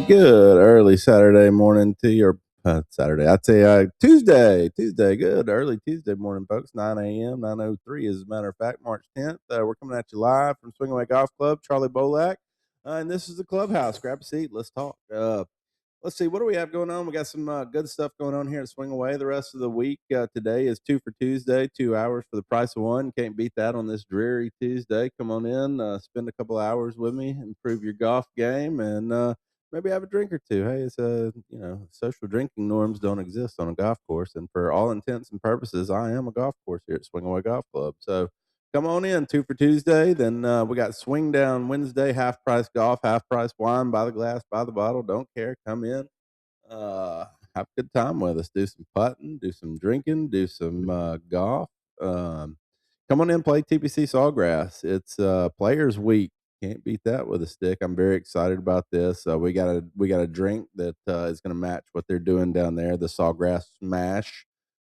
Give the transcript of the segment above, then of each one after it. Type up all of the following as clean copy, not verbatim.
Good early Saturday morning to your Saturday. I'd say Tuesday. Good early Tuesday morning, folks. 9 a.m. 9:03 as a matter of fact, March 10th. We're coming at you live from Swing Away Golf Club. Charlie Bolak, and this is the Clubhouse. Grab a seat. Let's talk. Let's see, what do we have going on? We got some good stuff going on here at Swing Away the rest of the week. Today is 2 for Tuesday, 2 hours for the price of one. Can't beat that on this dreary Tuesday. Come on in, spend a couple hours with me, improve your golf game, and maybe have a drink or two. Hey, it's social drinking norms don't exist on a golf course, and for all intents and purposes, I am a golf course here at Swing Away Golf Club. So come on in, 2 for Tuesday. Then we got Swing Down Wednesday, half price golf, half price wine, by the glass, by the bottle. Don't care. Come in, uh, have a good time with us. Do some putting, do some drinking, do some golf. Um, Come on in, play TPC Sawgrass. It's Players Week. Can't beat that with a stick. I'm very excited about this. We got a drink that is going to match what they're doing down there. The Sawgrass Smash.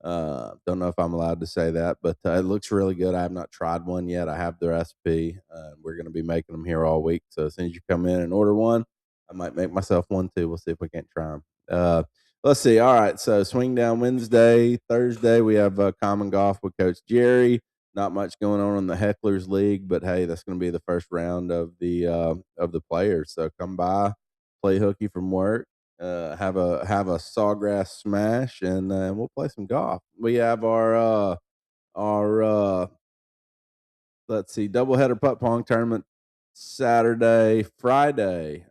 Don't know if I'm allowed to say that, but it looks really good. I have not tried one yet. I have the recipe. We're going to be making them here all week. So as soon as you come in and order one, I might make myself one too. We'll see if we can't try them. Let's see. All right. So Swing Down Wednesday, Thursday we have Common Golf with Coach Jerry. Not much going on in the Hecklers League, but hey, that's going to be the first round of the players. So come by, play hooky from work, have a Sawgrass Smash, and we'll play some golf. We have our let's see, doubleheader putt pong tournament Saturday. Friday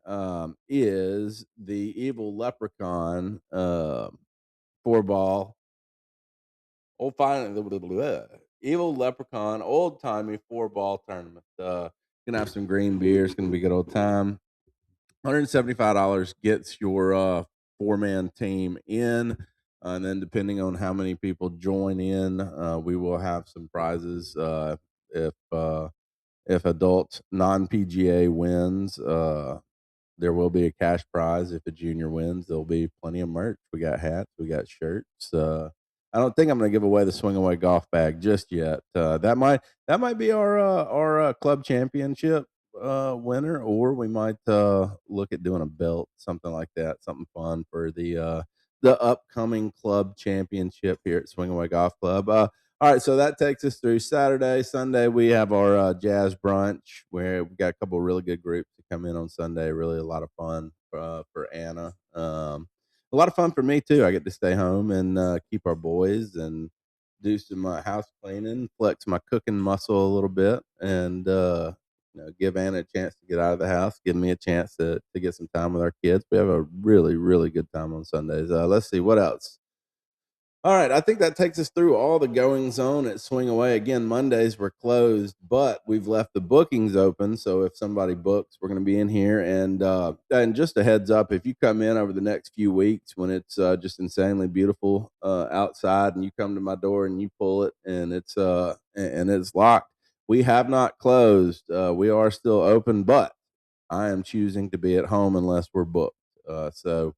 is the Evil Leprechaun 4-ball. Evil Leprechaun old timey 4-ball tournament. Gonna have some green beer. It's gonna be a good old time. $175 gets your 4-man team in, and then depending on how many people join in, we will have some prizes. If adult non PGA wins, there will be a cash prize. If a junior wins, there'll be plenty of merch. We got hats, we got shirts. I don't think I'm going to give away the Swing Away golf bag just yet. That might be our club championship winner, or we might look at doing a belt, something like that, something fun for the upcoming club championship here at Swing Away Golf Club. All right, so that takes us through Saturday. Sunday, we have our jazz brunch where we got a couple of really good groups to come in on Sunday. Really a lot of fun for Anna. A lot of fun for me, too. I get to stay home and keep our boys and do some house cleaning, flex my cooking muscle a little bit, and give Anna a chance to get out of the house, give me a chance to get some time with our kids. We have a really, really good time on Sundays. Let's see, what else? All right, I think that takes us through all the goings on at Swing Away. Again, Mondays were closed, but we've left the bookings open. So if somebody books, we're going to be in here. And just a heads up, if you come in over the next few weeks when it's just insanely beautiful outside, and you come to my door and you pull it and it's locked, we have not closed. We are still open, but I am choosing to be at home unless we're booked. So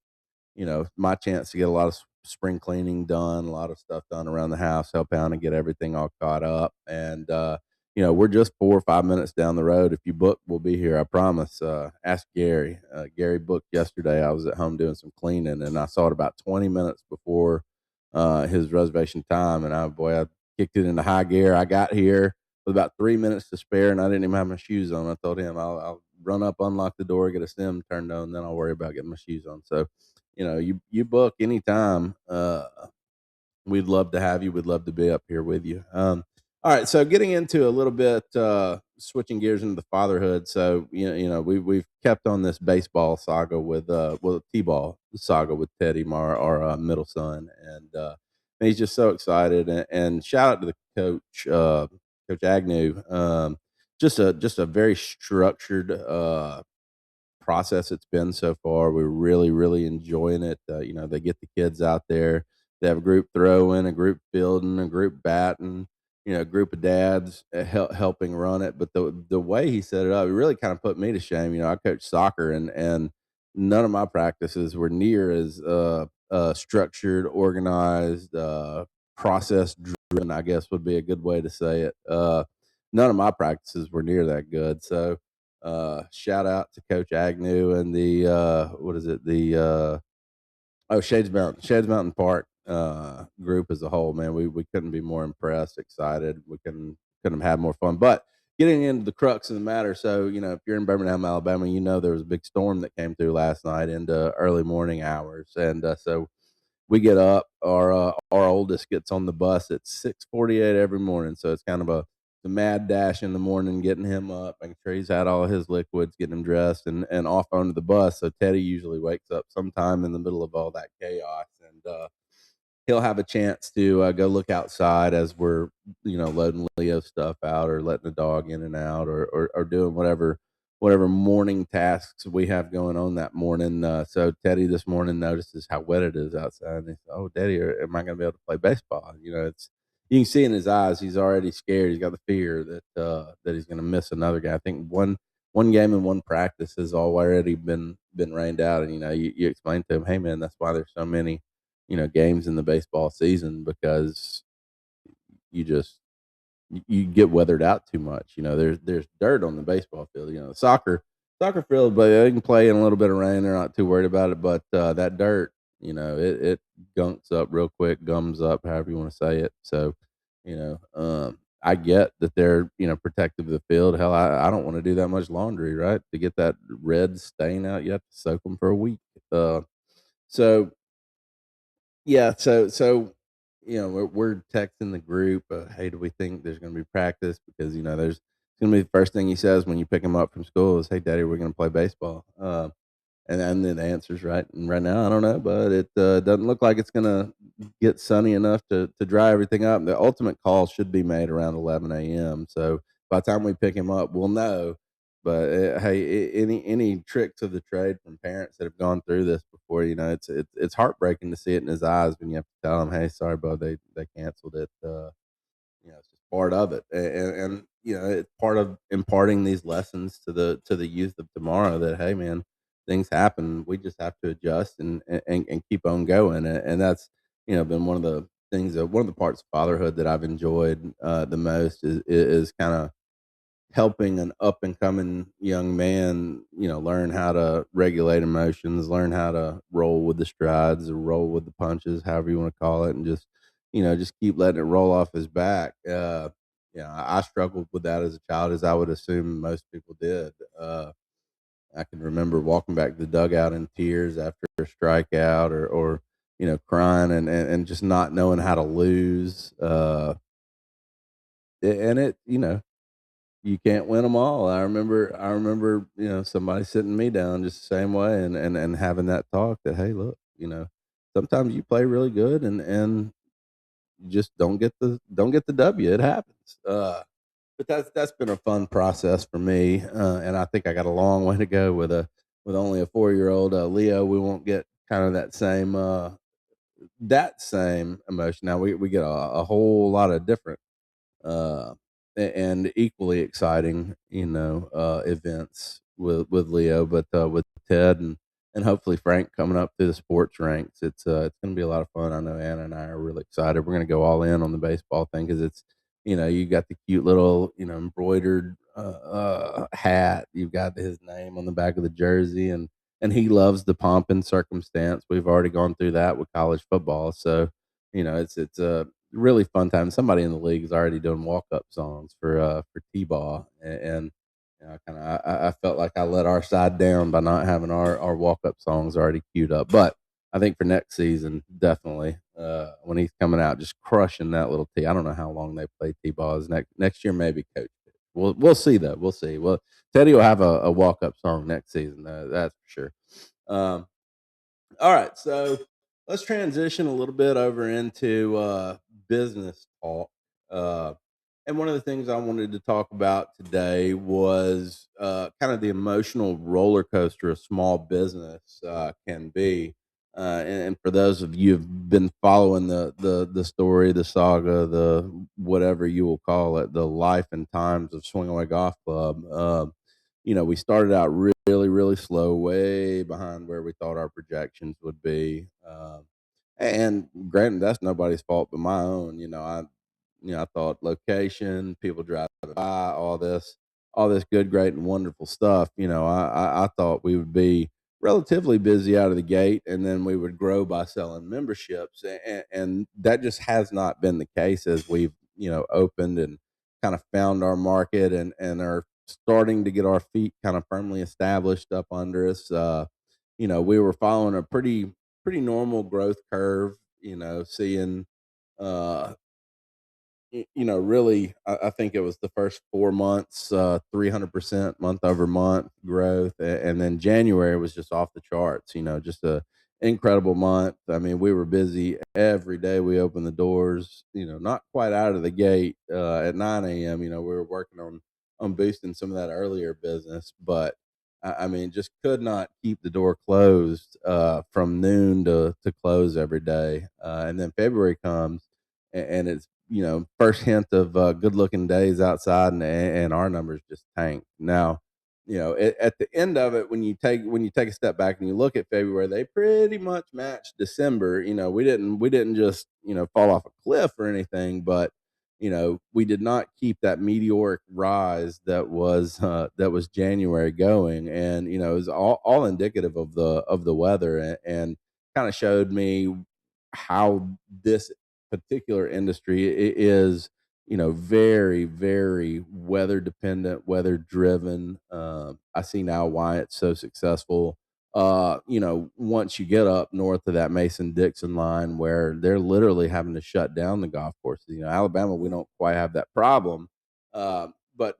my chance to get a lot of spring cleaning done, a lot of stuff done around the house, help out and get everything all caught up. And, we're just 4 or 5 minutes down the road. If you book, we'll be here. I promise. Ask Gary. Gary booked yesterday. I was at home doing some cleaning and I saw it about 20 minutes before his reservation time. And I kicked it into high gear. I got here with about 3 minutes to spare and I didn't even have my shoes on. I told him I'll run up, unlock the door, get a sim turned on, then I'll worry about getting my shoes on. So, you book anytime. We'd love to have you. We'd love to be up here with you. All right, so getting into a little bit, switching gears into the fatherhood. So we've kept on this baseball saga with T-ball saga with Teddy, our middle son, and he's just so excited. And shout out to the coach, Coach Agnew. Just a very structured process it's been so far. We're really, really enjoying it. They get the kids out there. They have a group throwing, a group fielding, a group batting. A group of dads helping run it. But the way he set it up, it really kind of put me to shame. I coach soccer, and none of my practices were near as structured, organized, process driven. I guess would be a good way to say it. None of my practices were near that good. So Shout out to Coach Agnew and the what is it? The Shades Mountain Park group as a whole, man. We couldn't be more impressed, excited. We couldn't have had more fun. But getting into the crux of the matter, so if you're in Birmingham, Alabama, there was a big storm that came through last night into early morning hours, and so we get up. Our oldest gets on the bus at 6:48 every morning, so it's kind of the mad dash in the morning, getting him up, making sure he's had all his liquids, getting him dressed, and off onto the bus. So Teddy usually wakes up sometime in the middle of all that chaos, and he'll have a chance to go look outside as we're loading Leo stuff out or letting the dog in and out or doing whatever morning tasks we have going on that morning. So Teddy this morning notices how wet it is outside, and he said, "Oh, Daddy, am I going to be able to play baseball?" It's you can see in his eyes he's already scared. He's got the fear that he's going to miss another game. I think one game and one practice has already been rained out, and you explain to him, "Hey, man, that's why there's so many." Games in the baseball season because you just you get weathered out too much. There's dirt on the baseball field. Soccer field, but they can play in a little bit of rain. They're not too worried about it. But that dirt, it gunks up real quick, gums up, however you want to say it. So, I get that they're protective of the field. Hell, I don't want to do that much laundry, right? To get that red stain out, you have to soak them for a week. So yeah, so we're texting the group. Hey, do we think there's going to be practice? Because there's going to be the first thing he says when you pick him up from school is, "Hey, Daddy, we're going to play baseball." And then the answer's right. And right now, I don't know, but it doesn't look like it's going to get sunny enough to dry everything up. The ultimate call should be made around 11 a.m. So by the time we pick him up, we'll know. But hey, any tricks of the trade from parents that have gone through this before, it's heartbreaking to see it in his eyes when you have to tell him, "Hey, sorry, bud, they canceled it." It's just part of it, and it's part of imparting these lessons to the youth of tomorrow. That hey, man, things happen. We just have to adjust and keep on going. And that's been one of the things that one of the parts of fatherhood that I've enjoyed the most is kind of helping an up and coming young man, learn how to regulate emotions, learn how to roll with the strides or roll with the punches, however you want to call it, and just keep letting it roll off his back. I struggled with that as a child, as I would assume most people did. I can remember walking back to the dugout in tears after a strikeout or crying and just not knowing how to lose. And you can't win them all. I remember, somebody sitting me down just the same way and having that talk that, hey, look, sometimes you play really good and you just don't get the W. It happens. But that's been a fun process for me, and I think I got a long way to go with only a 4-year old Leo. We won't get kind of that same emotion. Now we get a whole lot of different uh, and equally exciting, events with Leo, but with Ted and hopefully Frank coming up through the sports ranks. It's going to be a lot of fun. I know Anna and I are really excited. We're going to go all in on the baseball thing because it's you got the cute little embroidered hat. You've got his name on the back of the jersey, and he loves the pomp and circumstance. We've already gone through that with college football, so it's a really fun time. Somebody in the league is already doing walk up songs for T-ball, and I felt like I let our side down by not having our walk up songs already queued up. But I think for next season, definitely when he's coming out, just crushing that little T. I don't know how long they play T-ball is next year, maybe coach. We'll see though. We'll see. Well, Teddy will have a walk up song next season. That's for sure. Um, all right, so let's transition a little bit over into business talk. Uh, and one of the things I wanted to talk about today was kind of the emotional roller coaster a small business can be. And for those of you who've been following the story, the saga, the whatever you will call it, the life and times of Swing Away Golf Club, we started out really slow, way behind where we thought our projections would be. And granted, that's nobody's fault but my own. I thought location, people driving by, all this. all this good, great, and wonderful stuff, I thought we would be relatively busy out of the gate, and then we would grow by selling memberships, and that just has not been the case as we've opened and kind of found our market and are starting to get our feet kind of firmly established up under us. We were following a pretty normal growth curve, seeing uh really, I think it was the first 4 months, 300% month over month growth, and then January was just off the charts. Just a incredible month. I mean, we were busy every day. We opened the doors. Not quite out of the gate at 9 a.m. We were working on boosting some of that earlier business, but I mean, just could not keep the door closed from noon to close every day. And then February comes, and it's first hint of good looking days outside, and our numbers just tank. Now, at the end of it, when you take a step back and you look at February, they pretty much matched December. We didn't just fall off a cliff or anything, but we did not keep that meteoric rise that was January going, and it was all indicative of the weather, and kind of showed me how this particular industry is very, very weather dependent, weather driven. I see now why it's so successful. Once you get up north of that Mason Dixon line, where they're literally having to shut down the golf courses. Alabama, we don't quite have that problem, but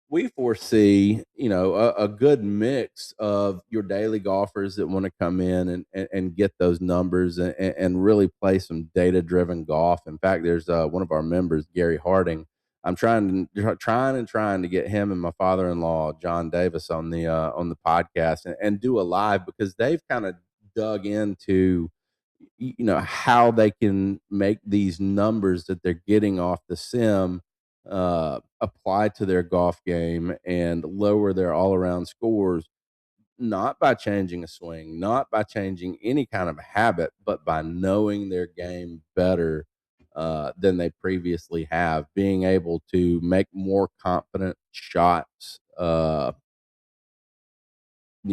we foresee a good mix of your daily golfers that want to come in and get those numbers, and really play some data driven golf. In fact, there's one of our members, Gary Harding. I'm trying to get him and my father-in-law John Davis on the podcast, and do a live, because they've kind of dug into how they can make these numbers that they're getting off the sim apply to their golf game and lower their all around scores, not by changing a swing, not by changing any kind of habit, but by knowing their game better than they previously have, being able to make more confident shots, you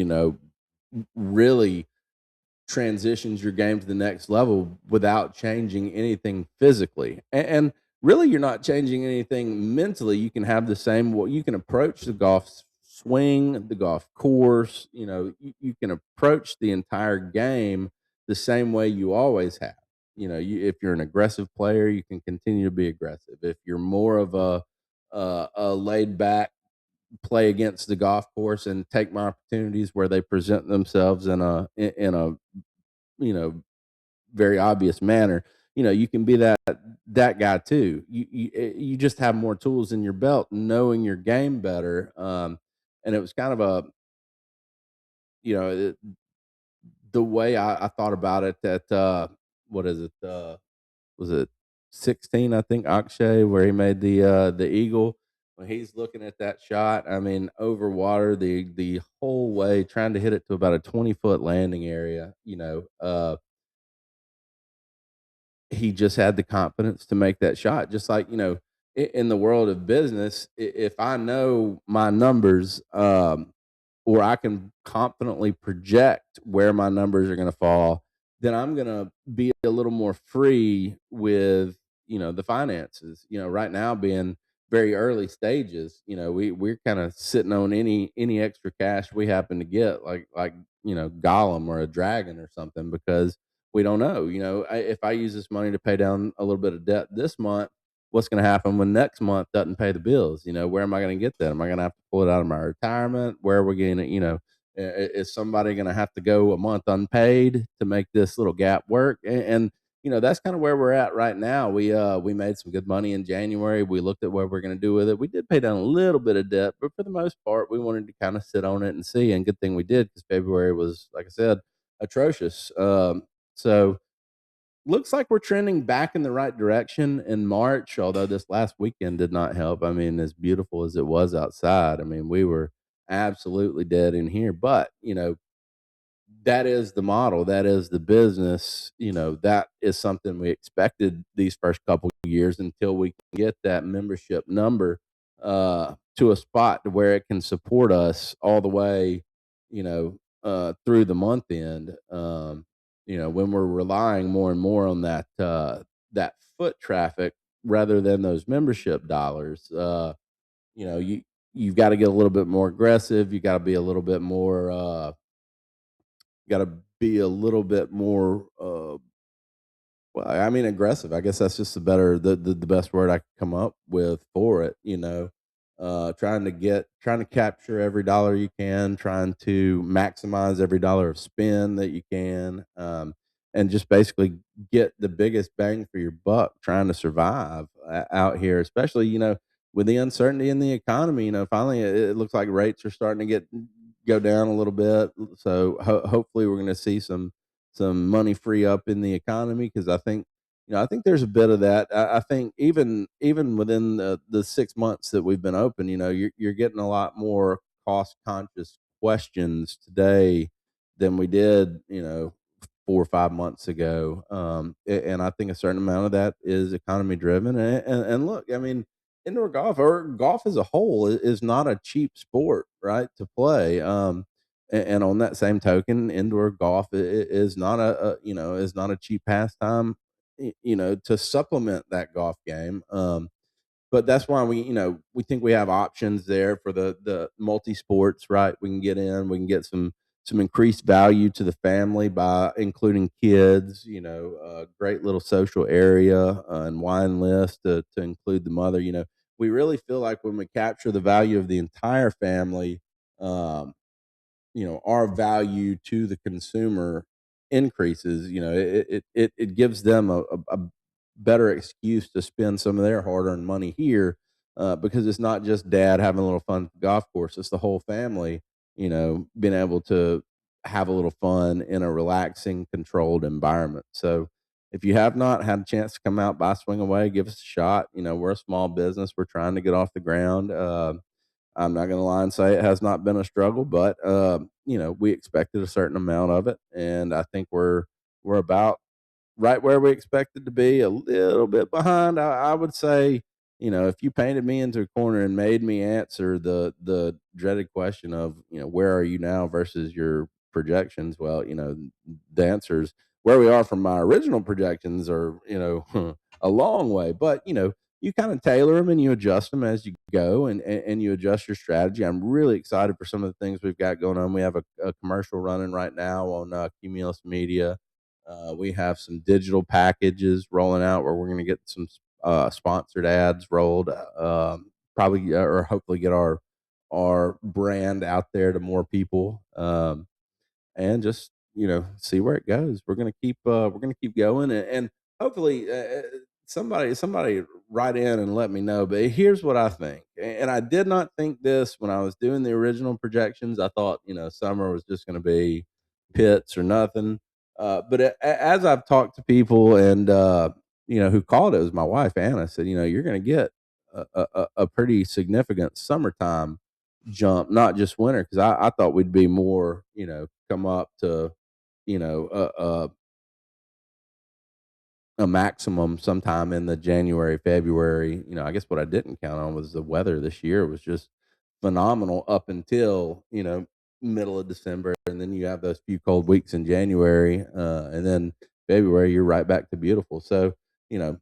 know, really transitions your game to the next level without changing anything physically. And really, you're not changing anything mentally. You can have the same, you can approach the golf swing, the golf course, you can approach the entire game the same way you always have. If you're an aggressive player, you can continue to be aggressive. If you're more of a laid back, play against the golf course and take my opportunities where they present themselves in a you know very obvious manner. You can be that guy too. You just have more tools in your belt, knowing your game better. And it was kind of a you know it, the way I thought about it, that what is it, was it 16, I think, Akshay, where he made the eagle. When he's looking at that shot, I mean, over water the whole way, trying to hit it to about a 20-foot landing area. He just had the confidence to make that shot. Just like, in the world of business, if I know my numbers, or I can confidently project where my numbers are going to fall, then I'm going to be a little more free with, the finances. Right now, being very early stages, we're kind of sitting on any extra cash we happen to get, like Gollum or a dragon or something, because we don't know. If I use this money to pay down a little bit of debt this month, what's going to happen when next month doesn't pay the bills? Where am I going to get that? Am I going to have to pull it out of my retirement? Where are we going to, is somebody going to have to go a month unpaid to make this little gap work? And that's kind of where we're at right now. We made some good money in January. We looked at what we're going to do with it. We did pay down a little bit of debt, but for the most part, we wanted to kind of sit on it and see. And good thing we did, because February was, like I said, atrocious. So looks like we're trending back in the right direction in March, although this last weekend did not help. I mean, as beautiful as it was outside, I mean, we were absolutely dead in here. But, that is the model, that is the business. That is something we expected these first couple of years, until we can get that membership number to a spot to where it can support us all the way, through the month end. When we're relying more and more on that foot traffic rather than those membership dollars. You know, you you've got to get a little bit more aggressive. You got to be a little bit more. Got to be a little bit more. Well, I mean, aggressive. I guess that's just the best word I could come up with for it. Trying to capture every dollar you can, trying to maximize every dollar of spend that you can, and just basically get the biggest bang for your buck. Trying to survive out here, especially with the uncertainty in the economy. Finally it looks like rates are starting to go down a little bit. So hopefully we're going to see some money free up in the economy because I think there's a bit of that. I think even within the 6 months that we've been open, you're getting a lot more cost conscious questions today than we did, 4 or 5 months ago. And I think a certain amount of that is economy driven. And look, I mean, indoor golf or golf as a whole is not a cheap sport, right? To play. And on that same token, indoor golf is not is not a cheap pastime, to supplement that golf game. But that's why we think we have options there for the multi sports, right? We can get in, we can get some increased value to the family by including kids. Great little social area and wine list to include the mother. We really feel like when we capture the value of the entire family, um, our value to the consumer increases. It gives them a better excuse to spend some of their hard-earned money here, because it's not just dad having a little fun at the golf course. It's the whole family, being able to have a little fun in a relaxing, controlled environment. So if you have not had a chance to come out by Swing Away, give us a shot. We're a small business. We're trying to get off the ground. I'm not going to lie and say it has not been a struggle, but we expected a certain amount of it, and I think we're about right where we expected to be. A little bit behind, I would say. If you painted me into a corner and made me answer the dreaded question of where are you now versus your projections, well, the answer is where we are from my original projections are a long way, but you kind of tailor them and you adjust them as you go, and you adjust your strategy. I'm really excited for some of the things we've got going on. We have a commercial running right now on Cumulus Media. We have some digital packages rolling out where we're going to get some sponsored ads rolled, probably or hopefully get our brand out there to more people. And just see where it goes. We're gonna keep going, and hopefully somebody write in and let me know. But here's what I think, and I did not think this when I was doing the original projections. I thought summer was just going to be pits or nothing. But as I've talked to people and who called, it was my wife Anna, said you're going to get a pretty significant summertime jump, not just winter, because I thought we'd be more, come up to, you know, a, a a maximum sometime in the January, February. I guess what I didn't count on was the weather this year was just phenomenal up until, middle of December. And then you have those few cold weeks in January. And then February, you're right back to beautiful. So, you know,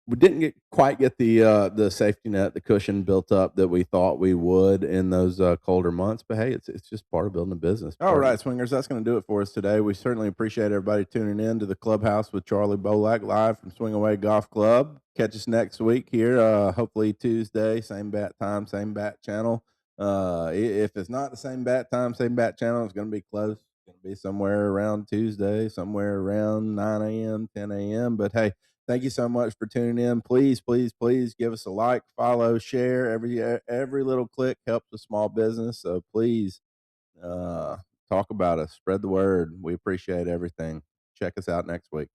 we didn't quite get the safety net, the cushion built up that we thought we would in those colder months. But hey, it's just part of building a business. All right, swingers, that's going to do it for us today. We certainly appreciate everybody tuning in to the Clubhouse with Charlie Bolak live from Swing Away Golf Club. Catch us next week here, hopefully Tuesday, same bat time, same bat channel. If it's not the same bat time, same bat channel, it's going to be close. It's going to be somewhere around Tuesday, somewhere around 9 a.m., 10 a.m. But hey, thank you so much for tuning in. Please, please, please give us a like, follow, share. Every little click helps a small business. So please talk about us, spread the word. We appreciate everything. Check us out next week.